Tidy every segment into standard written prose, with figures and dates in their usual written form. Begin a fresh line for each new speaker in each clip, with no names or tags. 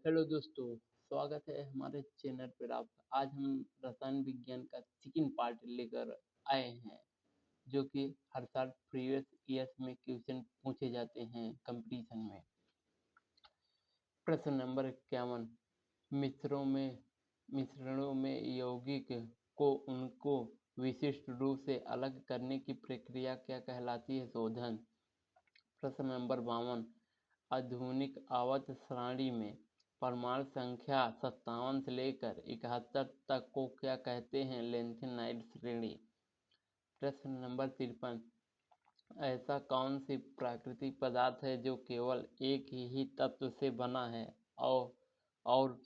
Hello दोस्तों, स्वागत है हमारे चैनल पर आपका। आज हम रसायन विज्ञान का सेकंड पार्ट लेकर आए हैं, जो कि हर साल प्रीवियस ईयर्स में क्वेश्चन पूछे जाते हैं कंपटीशन में। प्रश्न नंबर 51। मिश्रणों में यौगिक को उनको विशिष्ट रूप से अलग करने की प्रक्रिया क्या कहलाती है? शोधन। प्रश्न नंबर 52। आधुनिक आवर्त सारणी में परमाणु संख्या 57 से लेकर 71 तक को क्या कहते हैं? लेंथेनाइड श्रेणी। प्रश्न नंबर 53। ऐसा कौन सी प्राकृतिक पदार्थ है जो केवल एक ही तत्व से बना है और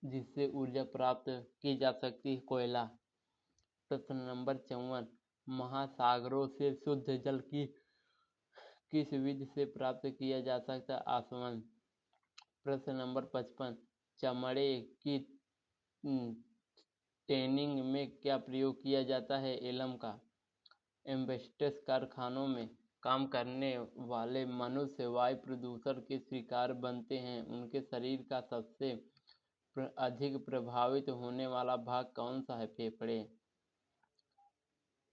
जिससे ऊर्जा प्राप्त की जा सकती है? कोयला। प्रश्न नंबर 54। महासागरों से शुद्ध जल किस विधि से प्राप्त किया जा सकता है? आसवन। प्रश्न नंबर 55। चमड़े की टैनिंग में क्या प्रयोग किया जाता है? एलम का। एस्बेस्टस कारखानों में काम करने वाले मनुष्य वायु प्रदूषण के शिकार बनते हैं। उनके शरीर का सबसे अधिक प्रभावित होने वाला भाग कौन सा है? फेफड़े।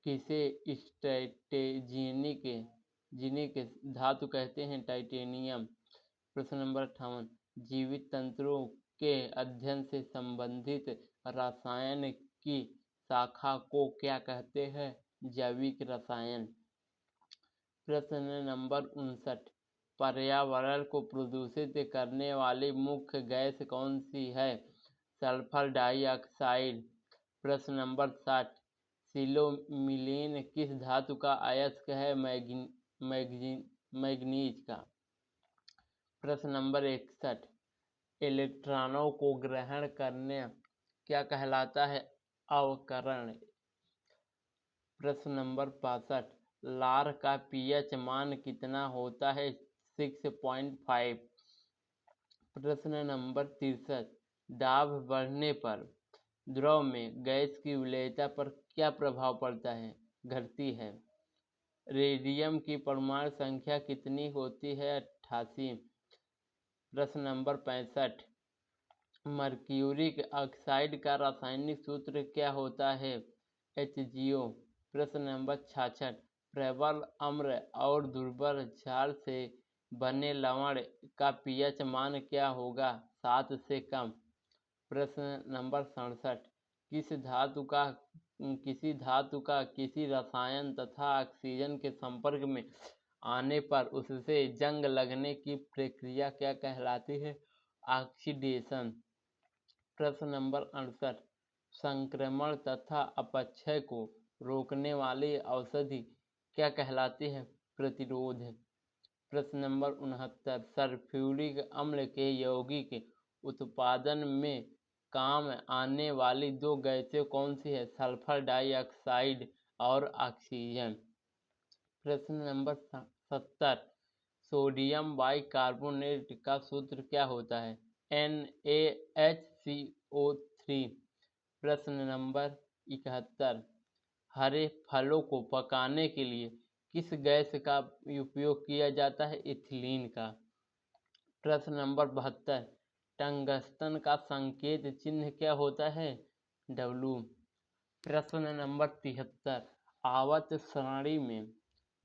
किसे स्ट्रैटेजिनिक धातु कहते हैं? टाइटेनियम। प्रश्न नंबर 58। जीवित तंतुओं के अध्ययन से संबंधित रसायन की शाखा को क्या कहते हैं? जैविक रसायन। प्रश्न नंबर 59। पर्यावरण को प्रदूषित करने वाली मुख्य गैस कौन सी है? Sulphur dioxide. प्रश्न नंबर 60। सिलोमिलीन किस धातु का अयस्क है? मैग्नीज का। प्रश्न नंबर 61। इलेक्ट्रॉनों को ग्रहण करना क्या कहलाता है? अवकरण। प्रश्न नंबर 62। लार का पीएच मान कितना होता है? 6.5। प्रश्न नंबर 63। दाब बढ़ने पर द्रव में गैस की विलेयता पर क्या प्रभाव पड़ता है? घटती है। रेडियम की परमाणु संख्या कितनी होती है? 88। प्रश्न नंबर 65। मर्क्यूरिक ऑक्साइड का रासायनिक सूत्र क्या होता है? HgO। प्रश्न नंबर 66। प्रबल अम्ल और दुर्बल क्षार से बने लवण का पीएच मान क्या होगा? 7 से कम। प्रश्न नंबर 67। किसी धातु का किसी रसायन तथा ऑक्सीजन के संपर्क में आने पर उससे जंग लगने की प्रक्रिया क्या कहलाती है? ऑक्सीडेशन। प्रश्न नंबर 68। संक्रमण तथा अपक्षय को रोकने वाली औषधि क्या कहलाती है? प्रतिरोध। प्रश्न नंबर 69। सल्फ्यूरिक अम्ल के यौगिक उत्पादन में काम आने वाली दो गैसें कौन सी है? सल्फर डाइऑक्साइड और ऑक्सीजन। प्रश्न नंबर 70। सोडियम बाइकार्बोनेट का सूत्र क्या होता है? NaHCO3। प्रश्न नंबर 71। हरे फलों को पकाने के लिए किस गैस का उपयोग किया जाता है? इथिलीन का। प्रश्न नंबर 72। टंगस्टन का संकेत चिन्ह क्या होता है? W। प्रश्न नंबर 73। आवर्त सारणी में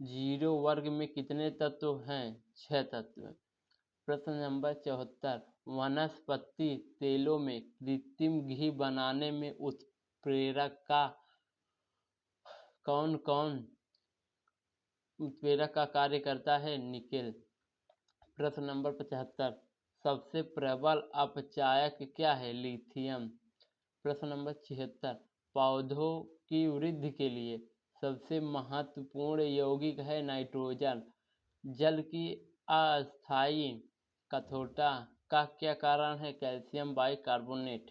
0 वर्ग में कितने तत्व हैं? 6 तत्व। प्रश्न नंबर 74। वनस्पति तेलों में कृत्रिम घी बनाने में उत्प्रेरक का कार्य करता है? निकेल। प्रश्न नंबर 75। सबसे प्रबल अपचायक क्या है? लिथियम। प्रश्न नंबर 76। पौधों की वृद्धि के लिए सबसे महत्वपूर्ण यौगिक है? नाइट्रोजन। जल की अस्थायी कठोरता का क्या कारण है? Calcium bicarbonate.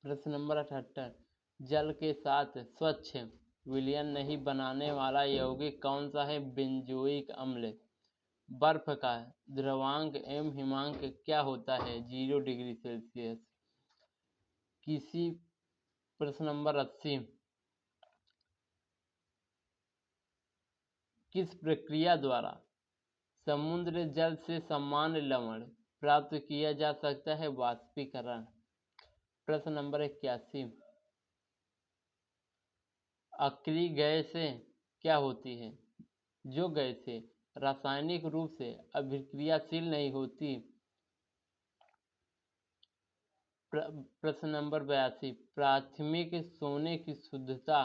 प्रश्न नंबर 78। जल के साथ स्वच्छ विलयन नहीं बनाने वाला यौगिक कौन सा है? बेंजोइक अम्ल। बर्फ का द्रव्यांक एवं हिमांक क्या होता है? 0 डिग्री सेल्सियस। प्रश्न नंबर 80। किस प्रक्रिया द्वारा समुद्र जल से सामान्य लवण प्राप्त किया जा सकता है? वाष्पीकरण। प्रश्न नंबर 81, अक्रिय गैसें क्या होती है? जो गैसें रासायनिक रूप से अभिक्रियाशील नहीं होती। प्रश्न नंबर 82, प्राथमिक सोने की शुद्धता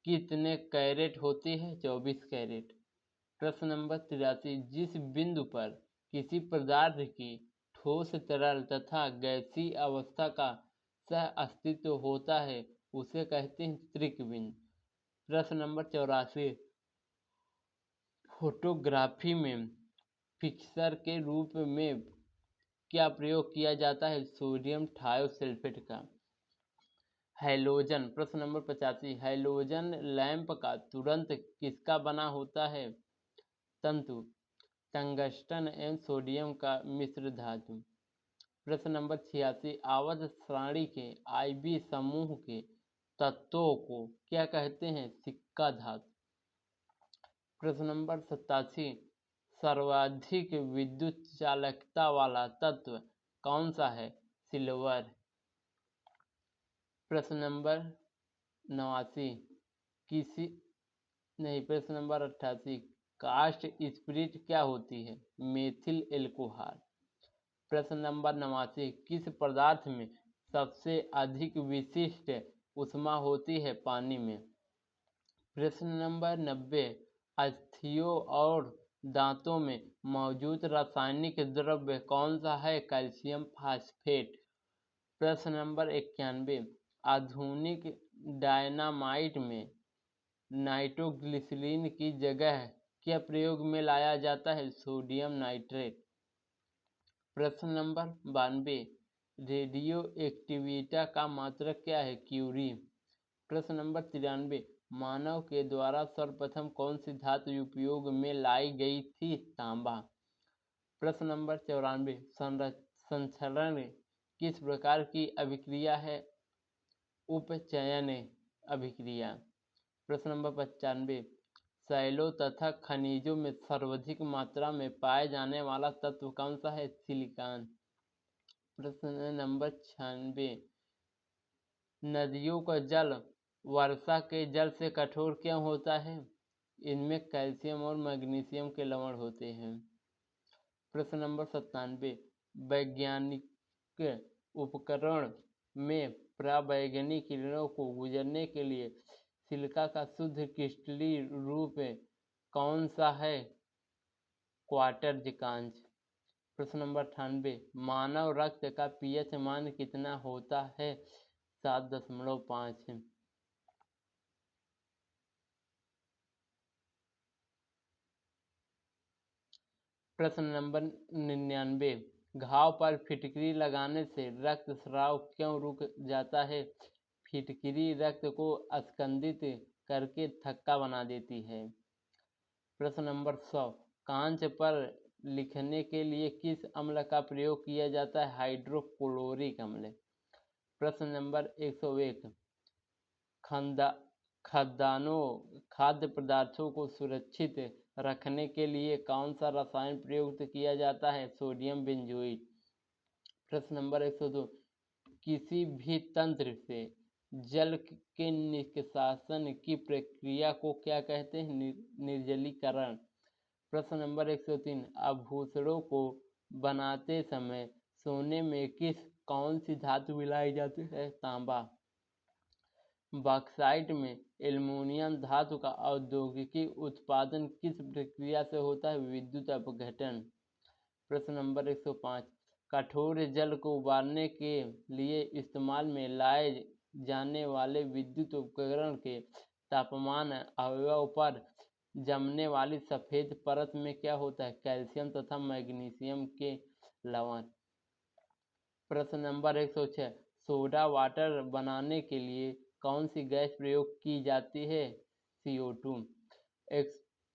कितने कैरेट होती है? 24 कैरेट। प्रश्न नंबर 83, जिस बिंदु पर किसी पदार्थ की ठोस, तरल तथा गैसीय अवस्था का सह अस्तित्व होता है उसे कहते हैं त्रिक बिंदु। प्रश्न नंबर 84, फोटोग्राफी में फिक्सर के रूप में क्या प्रयोग किया जाता है? सोडियम थायोसल्फेट का। हैलोजन। प्रश्न नंबर 85, हैलोजन लैंप का तुरंत किसका बना होता है? तंतु। टंगस्टन एवं सोडियम का मिश्र धातु। प्रश्न नंबर 86, आवर्त सारणी के IV समूह के तत्वों को क्या कहते हैं? सिक्का धातु। प्रश्न नंबर 87, सर्वाधिक विद्युत चालकता वाला तत्व कौन सा है? सिल्वर। प्रश्न नंबर 89, प्रश्न नंबर 88, कास्ट स्पिरिट क्या होती है? Methyl alcohol. प्रश्न नंबर 89, किस पदार्थ में सबसे अधिक विशिष्ट ऊष्मा होती है? पानी में। प्रश्न नंबर 90, अस्थियों और दांतों में मौजूद रासायनिक द्रव्य कौन सा है? Calcium phosphate. प्रश्न नंबर 91, आधुनिक डायनामाइट में नाइट्रोग्लिसरीन की जगह क्या प्रयोग में लाया जाता है? Sodium nitrate. प्रश्न नंबर 92, रेडियो एक्टिविटी का मात्रक क्या है? क्यूरी। प्रश्न नंबर 93, मानव के द्वारा सर्वप्रथम कौन सी धातु उपयोग में लाई गई थी? तांबा। प्रश्न नंबर 94, संचरण किस प्रकार की अभिक्रिया है? उपचयन अभिक्रिया। प्रश्न नंबर 95, शैलों तथा खनिजों में सर्वाधिक मात्रा में पाए जाने वाला तत्व कौन सा है? सिलिकॉन। प्रश्न नंबर 96, नदियों का जल वर्षा के जल से कठोर क्यों होता है? इनमें कैल्शियम और मैग्नीशियम के लवण होते हैं। प्रश्न नंबर 97, वैज्ञानिक उपकरण में पराबैंगनी किरणों को गुजरने के लिए सिलिका का शुद्ध क्रिस्टलीय रूप कौन सा है? क्वार्टरजिकांच। प्रश्न नंबर 98, मानव रक्त का pH मान कितना होता है? 7.5। प्रश्न नंबर 99, घाव पर फिटकरी लगाने से रक्तस्राव क्यों रुक जाता है? फिटकरी रक्त को अस्कंदित करके थक्का बना देती है। प्रश्न नंबर 100, कांच पर लिखने के लिए किस अम्ल का प्रयोग किया जाता है? हाइड्रोक्लोरिक अम्ल। प्रश्न नंबर 101, खाद्य पदार्थों को सुरक्षित रखने के लिए कौन सा रसायन प्रयुक्त किया जाता है? Sodium benzoate. प्रश्न नंबर 102, किसी भी तंत्र से जल के निष्कासन की प्रक्रिया को क्या कहते हैं? निर्जलीकरण। प्रश्न नंबर 103, आभूषणों को बनाते समय सोने में कौन सी धातु मिलाई जाती है? तांबा। बॉक्साइट में एल्युमिनियम धातु का औद्योगिक उत्पादन किस प्रक्रिया से होता है? विद्युत अपघटन। प्रश्न नंबर 105, कठोर जल को उबालने के लिए इस्तेमाल में लाए जाने वाले विद्युत उपकरण के तापमान अवयव पर जमने वाली सफेद परत में क्या होता है? कैल्शियम तथा मैग्नीशियम के लवण। प्रश्न नंबर 106, सोडा वाटर बनाने के लिए कौन सी गैस प्रयोग की जाती है? CO2।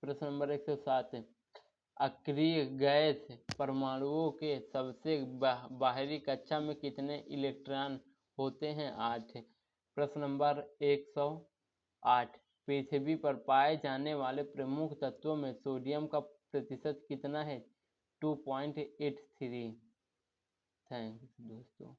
प्रश्न नंबर 107, अक्रिय गैस परमाणुओं के सबसे बाहरी कक्षा में कितने इलेक्ट्रॉन होते हैं? 8। प्रश्न नंबर 108, पृथ्वी पर पाए जाने वाले प्रमुख तत्वों में सोडियम का प्रतिशत कितना है? 2.83। थैंक्स दोस्तों।